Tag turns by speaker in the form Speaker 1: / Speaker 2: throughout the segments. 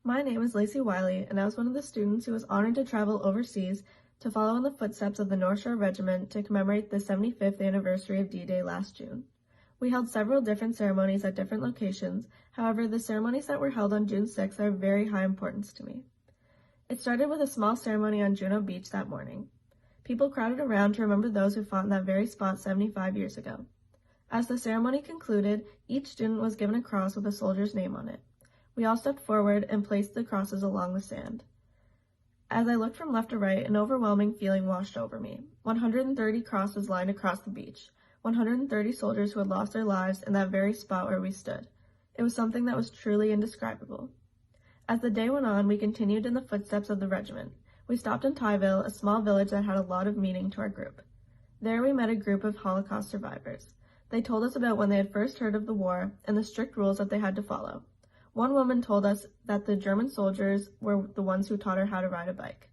Speaker 1: My name is Lacey Wylie, and I was one of the students who was honored to travel overseas to follow in the footsteps of the North Shore Regiment to commemorate the 75th anniversary of D-Day last June. We held several different ceremonies at different locations. However, the ceremonies that were held on June 6th are of very high importance to me. It started with a small ceremony on Juno Beach that morning. People crowded around to remember those who fought in that very spot 75 years ago. As the ceremony concluded, each student was given a cross with a soldier's name on it. We all stepped forward and placed the crosses along the sand. As I looked from left to right, an overwhelming feeling washed over me. 130 crosses lined across the beach. 130 soldiers who had lost their lives in that very spot where we stood. It was something that was truly indescribable. As the day went on, we continued in the footsteps of the regiment. We stopped in Tyville, a small village that had a lot of meaning to our group. There we met a group of Holocaust survivors. They told us about when they had first heard of the war and the strict rules that they had to follow. One woman told us that the German soldiers were the ones who taught her how to ride a bike.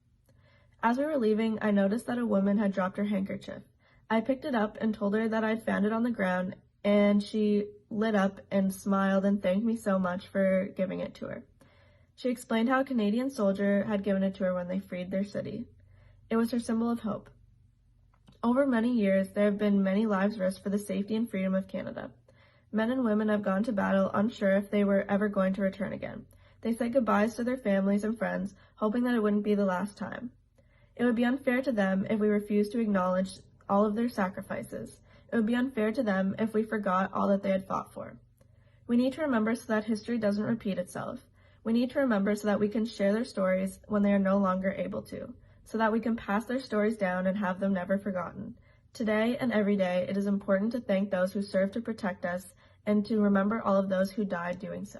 Speaker 1: As we were leaving, I noticed that a woman had dropped her handkerchief. I picked it up and told her that I'd found it on the ground, and she lit up and smiled and thanked me so much for giving it to her. She explained how a Canadian soldier had given it to her when they freed their city. It was her symbol of hope. Over many years, there have been many lives risked for the safety and freedom of Canada. Men and women have gone to battle unsure if they were ever going to return again. They said goodbyes to their families and friends, hoping that it wouldn't be the last time. It would be unfair to them if we refused to acknowledge all of their sacrifices. It would be unfair to them if we forgot all that they had fought for. We need to remember so that history doesn't repeat itself. We need to remember so that we can share their stories when they are no longer able to, so that we can pass their stories down and have them never forgotten. Today and every day, it is important to thank those who served to protect us and to remember all of those who died doing so.